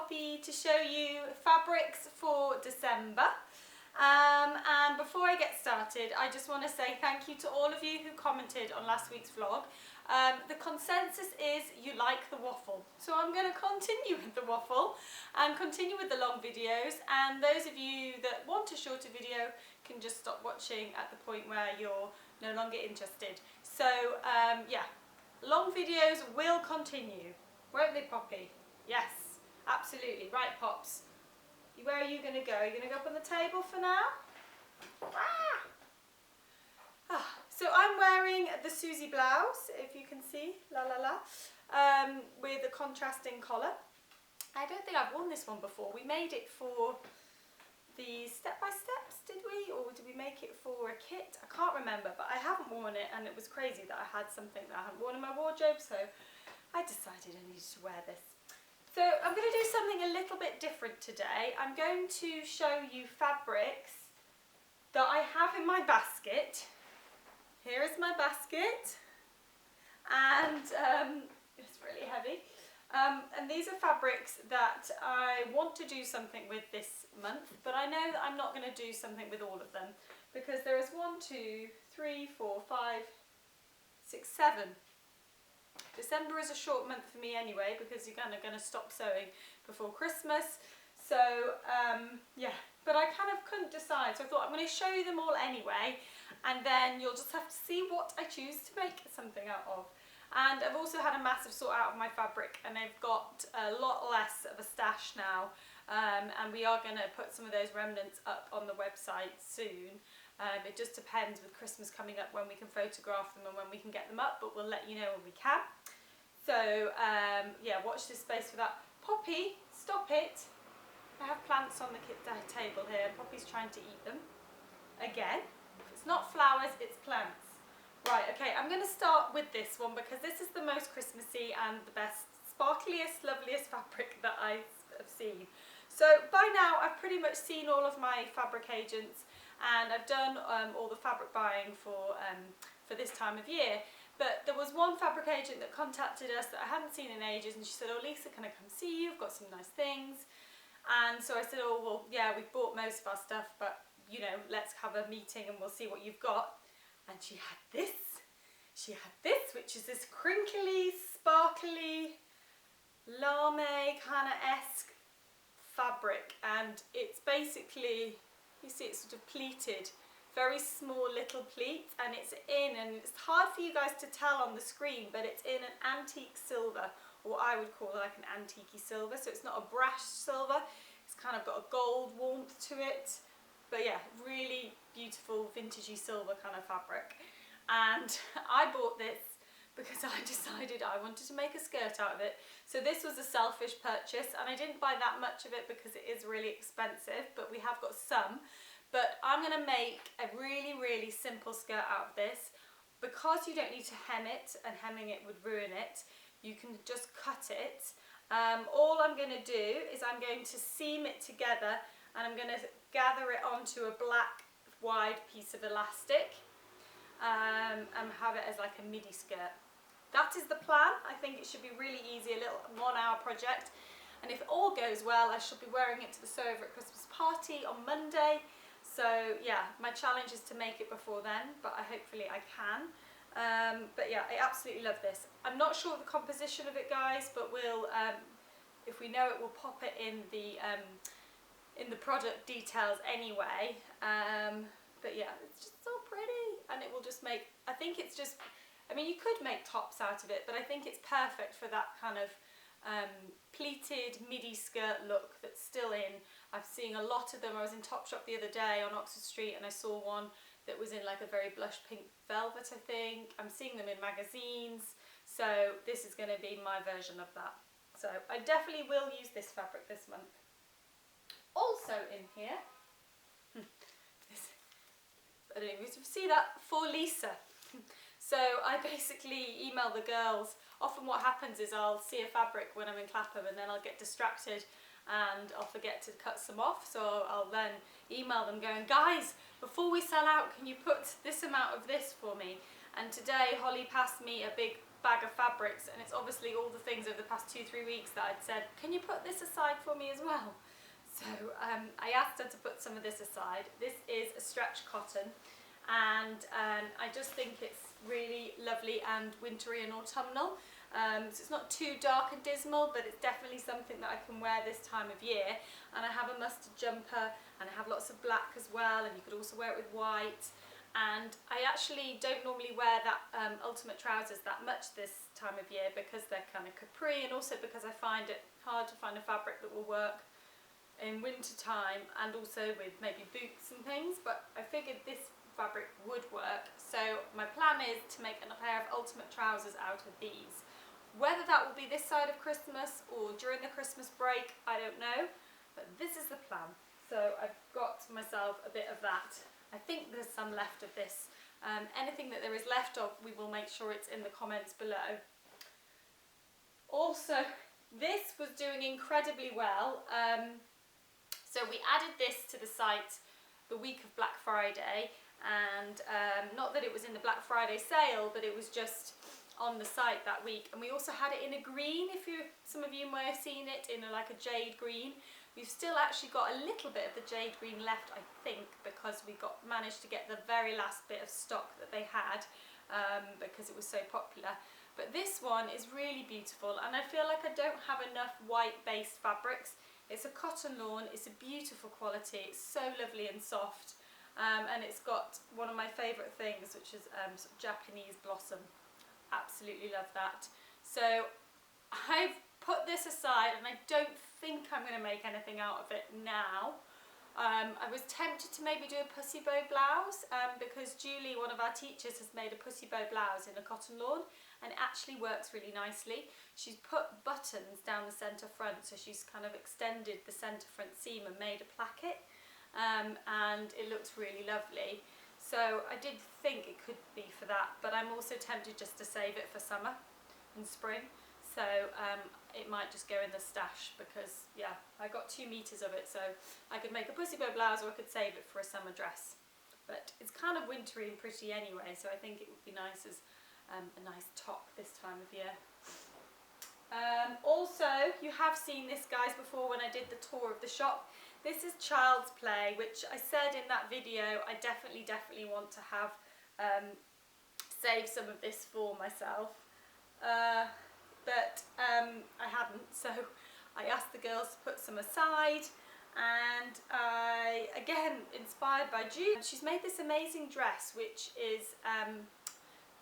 Poppy to show you fabrics for December. And before I get started, I just want to say thank you to all of you who commented on last week's vlog. The consensus is you like the waffle, so I'm going to continue with the waffle and continue with the long videos, and those of you that want a shorter video can just stop watching at the point where you're no longer interested. So yeah, long videos will continue, won't they, Poppy? Yes, absolutely. Right, Pops. Where are you going to go? Are you going to go up on the table for now? So I'm wearing the Susie blouse, if you can see, with a contrasting collar. I don't think I've worn this one before. We made it for the step-by-steps, did we? Or did we make it for a kit? I can't remember, but I haven't worn it, and it was crazy that I had something that I hadn't worn in my wardrobe, so I decided I needed to wear this. So I'm going to do something a little bit different today. I'm going to show you fabrics that I have in my basket. Here is my basket, and it's really heavy. And these are fabrics that I want to do something with this month, but I know that I'm not going to do something with all of them because there is 1, 2, 3, 4, 5, 6, 7. December is a short month for me anyway because you're kind of going to stop sewing before Christmas. So yeah, but I kind of couldn't decide, so I thought I'm going to show you them all anyway, and then you'll just have to see what I choose to make something out of. And I've also had a massive sort out of my fabric, and I've got a lot less of a stash now, and we are going to put some of those remnants up on the website soon. It just depends with Christmas coming up when we can photograph them and when we can get them up, but we'll let you know when we can. So yeah, watch this space for that. Poppy, stop it. I have plants on the table here. Poppy's trying to eat them. Again, it's not flowers, it's plants. Right, okay, I'm going to start with this one because this is the most Christmassy and the best, sparkliest, loveliest fabric that I have seen. So by now I've pretty much seen all of my fabric agents, and I've done all the fabric buying for this time of year. But there was one fabric agent that contacted us that I hadn't seen in ages, and she said, "Oh Lisa, can I come see you? I've got some nice things." And so I said, "Oh well, yeah, we've bought most of our stuff, but you know, let's have a meeting and we'll see what you've got." And she had this. She had this, which is this crinkly, sparkly, lame kind of esque fabric, and it's basically, you see, it's sort of pleated, very small little pleats, and it's hard for you guys to tell on the screen, but it's in an antique silver, or what I would call like an antique-y silver. So it's not a brash silver, it's kind of got a gold warmth to it, but yeah, really beautiful vintagey silver kind of fabric. And I bought this because I decided I wanted to make a skirt out of it. So this was a selfish purchase, and I didn't buy that much of it because it is really expensive, but we have got some. But I'm going to make a really, really simple skirt out of this. Because you don't need to hem it, and hemming it would ruin it, you can just cut it. All I'm going to do is I'm going to seam it together, and I'm going to gather it onto a black wide piece of elastic, and have it as like a midi skirt. That is the plan. I think it should be really easy, a little 1-hour project, and if all goes well I shall be wearing it to the Sew Over It Christmas party on Monday. So yeah, my challenge is to make it before then, but hopefully I can. But yeah, I absolutely love this. I'm not sure of the composition of it, guys, but we'll, if we know it, we'll pop it in the product details anyway. But yeah, it's just so pretty, and it will just make, I think it's just, I mean, you could make tops out of it, but I think it's perfect for that kind of pleated midi skirt look that's still in. I've seen a lot of them. I was in Topshop the other day on Oxford Street, and I saw one that was in like a very blush pink velvet, I think. I'm seeing them in magazines, so this is going to be my version of that. So I definitely will use this fabric this month. Also in here, I don't know if you see that, for Lisa. So I basically email the girls. Often what happens is I'll see a fabric when I'm in Clapham, and then I'll get distracted and I'll forget to cut some off. So I'll then email them going, "Guys, before we sell out, can you put this amount of this for me?" And today Holly passed me a big bag of fabrics, and it's obviously all the things over the past 2-3 weeks that I'd said, can you put this aside for me as well? So I asked her to put some of this aside. This is a stretch cotton, and I just think it's really lovely and wintry and autumnal. So it's not too dark and dismal, but it's definitely something that I can wear this time of year. And I have a mustard jumper, and I have lots of black as well, and you could also wear it with white. And I actually don't normally wear that ultimate trousers that much this time of year because they're kind of capri, and also because I find it hard to find a fabric that will work in winter time, and also with maybe boots and things, but I figured this fabric would work. So my plan is to make a pair of ultimate trousers out of these. Whether that will be this side of Christmas or during the Christmas break, I don't know, but this is the plan. So I've got myself a bit of that. I think there's some left of this. Anything that there is left of, we will make sure it's in the comments below. Also, this was doing incredibly well. So we added this to the site the week of Black Friday, and not that it was in the Black Friday sale, but it was just on the site that week. And we also had it in a green, some of you may have seen it, in like a jade green. We've still actually got a little bit of the jade green left, I think, because we managed to get the very last bit of stock that they had, because it was so popular. But this one is really beautiful, and I feel like I don't have enough white-based fabrics. It's a cotton lawn, it's a beautiful quality, it's so lovely and soft, and it's got one of my favourite things, which is sort of Japanese blossom. Absolutely love that. So I've put this aside, and I don't think I'm going to make anything out of it now. I was tempted to maybe do a pussy bow blouse, because Julie, one of our teachers, has made a pussy bow blouse in a cotton lawn, and it actually works really nicely. She's put buttons down the centre front, so she's kind of extended the centre front seam and made a placket, and it looks really lovely. So I did think it could be for that, but I'm also tempted just to save it for summer and spring. So it might just go in the stash, because yeah, I got 2 meters of it, so I could make a pussy bow blouse, or I could save it for a summer dress. But it's kind of wintry and pretty anyway, so I think it would be nice as a nice top this time of year. Also, you have seen this, guys, before when I did the tour of the shop. This is Child's Play, which I said in that video I definitely want to have save some of this for myself. But I hadn't, so I asked the girls to put some aside, and I, again, inspired by Julie, she's made this amazing dress, which is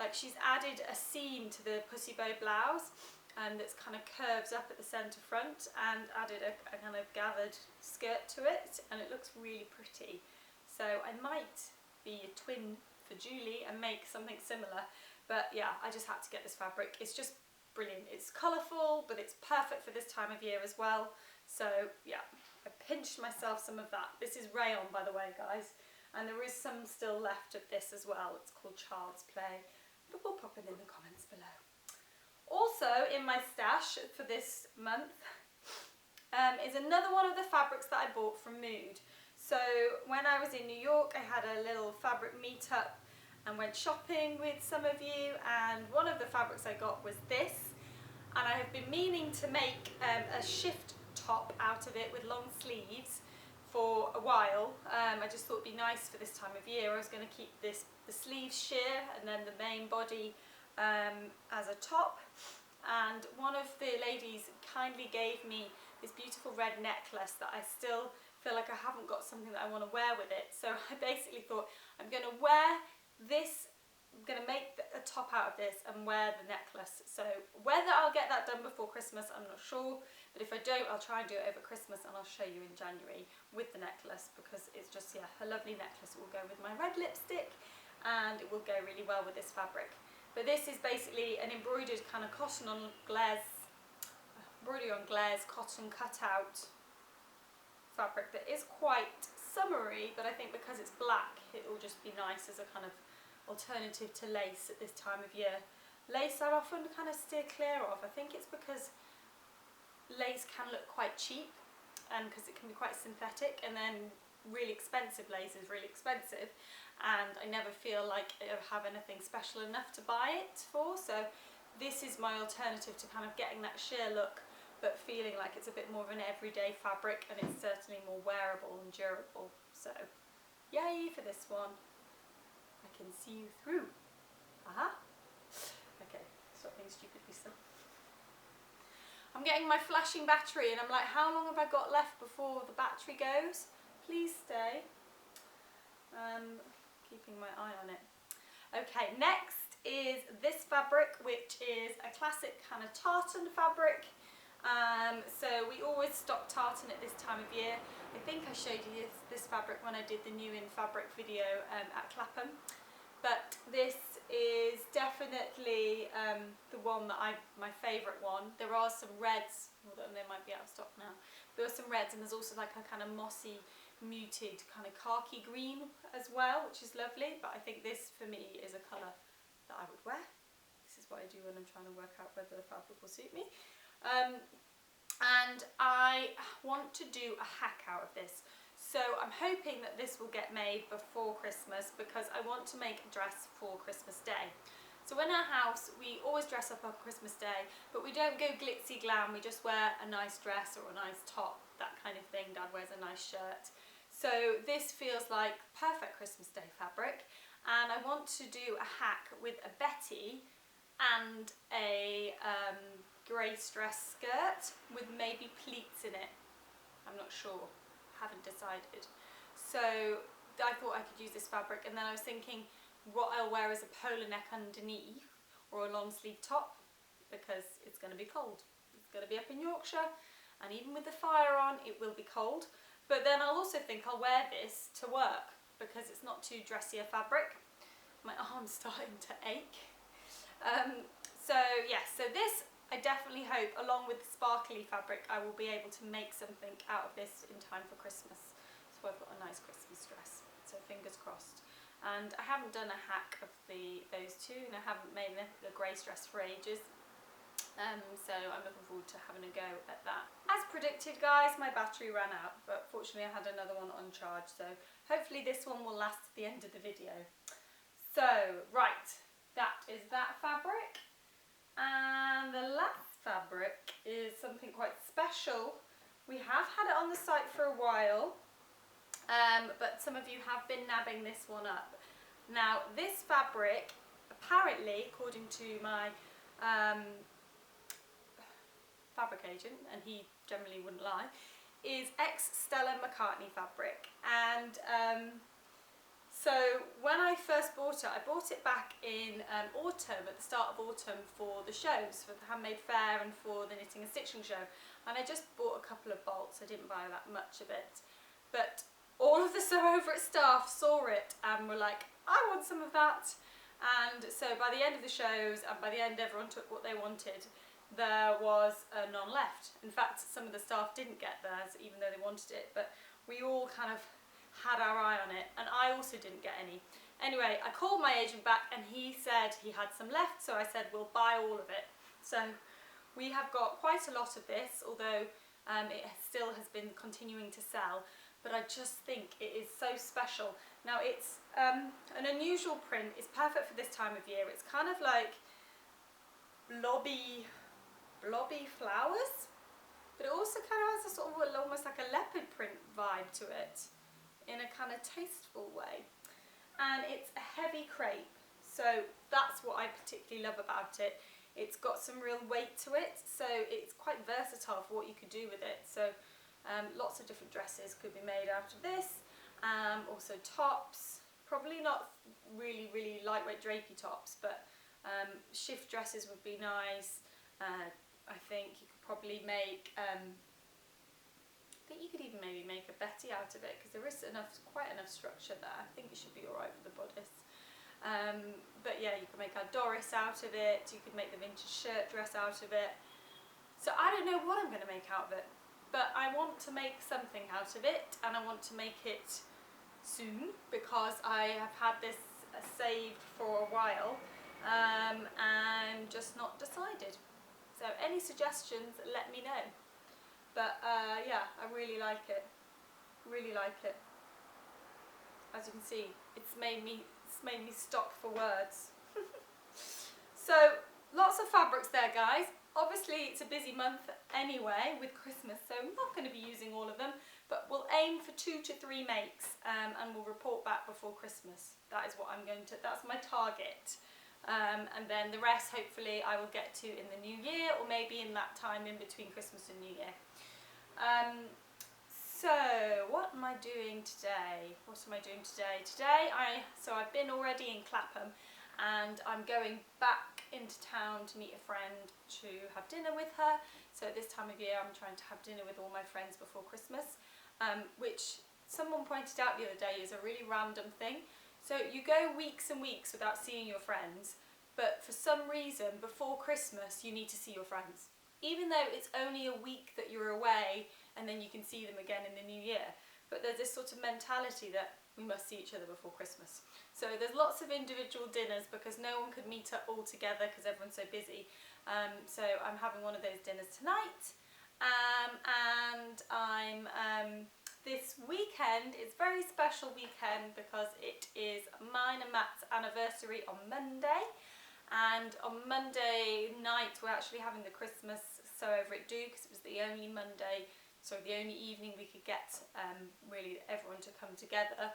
like she's added a seam to the pussy bow blouse, and that's kind of curves up at the centre front, and added a kind of gathered skirt to it, and it looks really pretty. So I might be a twin for Julie and make something similar, but yeah, I just had to get this fabric. It's just brilliant. It's colourful, but it's perfect for this time of year as well. So yeah, I pinched myself some of that. This is rayon, by the way, guys, and there is some still left of this as well. It's called Child's Play, but we'll pop it in the comments below. Also in my stash for this month is another one of the fabrics that I bought from Mood. So when I was in New York, I had a little fabric meetup and went shopping with some of you, and one of the fabrics I got was this, and I have been meaning to make a shift top out of it with long sleeves for a while. I just thought it'd be nice for this time of year. I was going to keep the sleeves sheer and then the main body as a top, and one of the ladies kindly gave me this beautiful red necklace that I still feel like I haven't got something that I want to wear with it. So I basically thought I'm going to wear this, I'm going to make a top out of this and wear the necklace. So whether I'll get that done before Christmas, I'm not sure, but if I don't, I'll try and do it over Christmas, and I'll show you in January with the necklace, because it's just, yeah, a lovely necklace. It will go with my red lipstick, and it will go really well with this fabric. But this is basically an embroidered kind of cotton on glaze, embroidery on glaze cotton cutout fabric that is quite summery, but I think because it's black, it will just be nice as a kind of alternative to lace at this time of year. Lace I often kind of steer clear of. I think it's because lace can look quite cheap, and because it can be quite synthetic, and then really expensive lace is really expensive, and I never feel like I have anything special enough to buy it for. So this is my alternative to kind of getting that sheer look but feeling like it's a bit more of an everyday fabric, and it's certainly more wearable and durable. So yay for this one. I can see you through. Aha. Okay, stop being stupidly still. I'm getting my flashing battery and I'm like, how long have I got left before the battery goes? Please stay. Keeping my eye on it. Okay, next is this fabric, which is a classic kind of tartan fabric. So we always stock tartan at this time of year. I think I showed you this fabric when I did the new in fabric video at Clapham. But this is definitely the one that my favourite one. There are some reds, although they might be out of stock now. There are some reds, and there's also like a kind of mossy, muted kind of khaki green as well, which is lovely. But I think this for me is a colour that I would wear. This is what I do when I'm trying to work out whether the fabric will suit me. And I want to do a hack out of this. So I'm hoping that this will get made before Christmas, because I want to make a dress for Christmas Day. So in our house, we always dress up on Christmas Day, but we don't go glitzy glam. We just wear a nice dress or a nice top, that kind of thing. Dad wears a nice shirt. So this feels like perfect Christmas Day fabric. And I want to do a hack with a Betty and a grey stress skirt with maybe pleats in it. I'm not sure. Haven't decided. So I thought I could use this fabric, and then I was thinking what I'll wear is a polo neck underneath or a long sleeve top, because it's going to be cold. It's going to be up in Yorkshire, and even with the fire on it will be cold. But then I'll also think I'll wear this to work because it's not too dressy a fabric. My arm's starting to ache. So yes, so this I definitely hope, along with the sparkly fabric, I will be able to make something out of this in time for Christmas. So I've got a nice Christmas dress, so fingers crossed. And I haven't done a hack of those two, and I haven't made a grey dress for ages. So I'm looking forward to having a go at that. As predicted, guys, my battery ran out, but fortunately I had another one on charge, so hopefully this one will last to the end of the video. So, right, that is that fabric. And the last fabric is something quite special. We have had it on the site for a while, but some of you have been nabbing this one up. Now, this fabric, apparently, according to my fabric agent, and he generally wouldn't lie, is ex-Stella McCartney fabric. And so when I first bought it, I bought it back in autumn, at the start of autumn, for the shows, for the Handmade Fair and for the Knitting and Stitching show. And I just bought a couple of bolts. I didn't buy that much of it. But all of the Sew Over It staff saw it and were like, I want some of that. And so by the end of the shows, and by the end everyone took what they wanted, there was none left. In fact, some of the staff didn't get theirs, even though they wanted it. But we all kind of had our eye on it, and I also didn't get any. Anyway, I called my agent back and he said he had some left, so I said we'll buy all of it. So we have got quite a lot of this, although it still has been continuing to sell, but I just think it is so special. Now it's an unusual print. It's perfect for this time of year. It's kind of like blobby flowers, but it also kind of has a sort of almost like a leopard print vibe to it, in a kind of tasteful way. And it's a heavy crepe, so that's what I particularly love about it. It's got some real weight to it, so it's quite versatile for what you could do with it. So lots of different dresses could be made out of this. Also tops, probably not really lightweight drapey tops, but shift dresses would be nice. I think you could probably make I think you could even maybe make a Betty out of it, because there is quite enough structure there. I think it should be alright for the bodice. But yeah, you could make a Doris out of it, you could make the vintage shirt dress out of it. So I don't know what I'm going to make out of it, but I want to make something out of it, and I want to make it soon, because I have had this saved for a while, and just not decided. So any suggestions, let me know. But yeah, I really like it. Really like it. As you can see, it's made me stop for words. So lots of fabrics there, guys. Obviously it's a busy month anyway with Christmas, so I'm not going to be using all of them, but we'll aim for 2 to 3 makes, and we'll report back before Christmas. That is what I'm going to, that's my target. And then the rest hopefully I will get to in the new year, or maybe in that time in between Christmas and New Year. So what am I doing today? Today I've been already in Clapham, and I'm going back into town to meet a friend to have dinner with her. So this time of year I'm trying to have dinner with all my friends before Christmas, which someone pointed out the other day is a really random thing. So you go weeks and weeks without seeing your friends, but for some reason before Christmas you need to see your friends. Even though it's only a week that you're away and then you can see them again in the new year. But there's this sort of mentality that we must see each other before Christmas. So there's lots of individual dinners because no one could meet up all together because everyone's so busy. So I'm having one of those dinners tonight. And I'm this weekend, it's a very special weekend because it is mine and Matt's anniversary on Monday. And on Monday night we're actually having the Christmas So Over It Do, because it was the only evening we could get really everyone to come together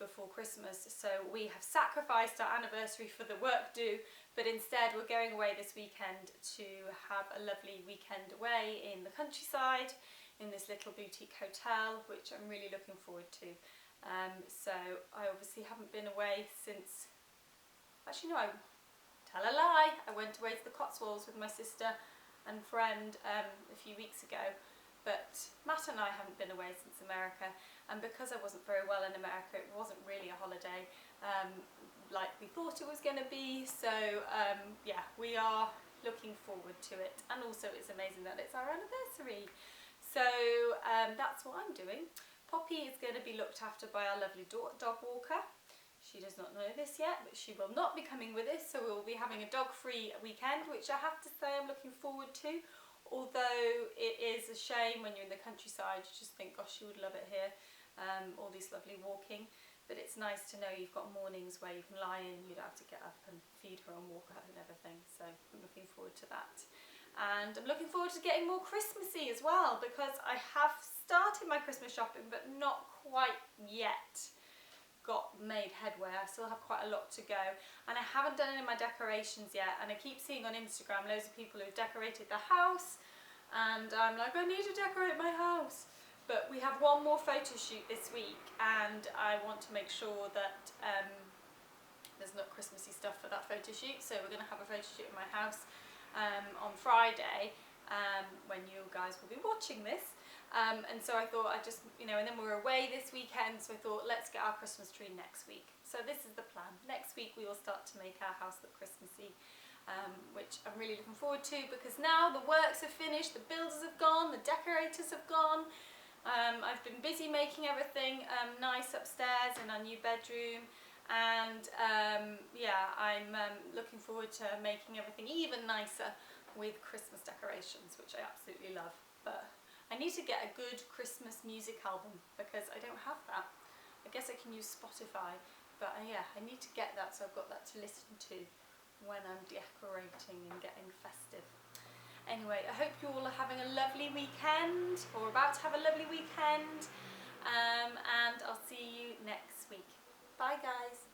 before Christmas. So we have sacrificed our anniversary for the work do, but instead we're going away this weekend to have a lovely weekend away in the countryside in this little boutique hotel, which I'm really looking forward to. So I obviously haven't been away since, actually no, I tell a lie, I went away to the Cotswolds with my sister and friend a few weeks ago. But Matt and I haven't been away since America, and because I wasn't very well in America, it wasn't really a holiday like we thought it was going to be. So yeah, we are looking forward to it, and also it's amazing that it's our anniversary. So that's what I'm doing. Poppy is going to be looked after by our lovely dog walker. She does not know this yet, but she will not be coming with us, so we'll be having a dog-free weekend, which I have to say I'm looking forward to. Although it is a shame when you're in the countryside, you just think, gosh, you would love it here, all this lovely walking. But it's nice to know you've got mornings where you can lie in, you don't have to get up and feed her and walk her and everything. So I'm looking forward to that. And I'm looking forward to getting more Christmassy as well, because I have started my Christmas shopping, but not quite yet got made headway. I still have quite a lot to go, and I haven't done any of my decorations yet, and I keep seeing on Instagram loads of people who've decorated the house, and I'm like, I need to decorate my house. But we have one more photo shoot this week, and I want to make sure that there's not Christmassy stuff for that photo shoot. So we're going to have a photo shoot in my house on Friday, when you guys will be watching this. And so I thought I'd just, and then we're away this weekend, so I thought let's get our Christmas tree next week. So this is the plan. Next week we will start to make our house look Christmassy, which I'm really looking forward to, because now the works are finished, the builders have gone, the decorators have gone. I've been busy making everything nice upstairs in our new bedroom, and yeah, I'm looking forward to making everything even nicer with Christmas decorations, which I absolutely love. But I need to get a good Christmas music album, because I don't have that. I guess I can use Spotify, but yeah, I need to get that, so I've got that to listen to when I'm decorating and getting festive. Anyway, I hope you all are having a lovely weekend, or about to have a lovely weekend, and I'll see you next week. Bye guys.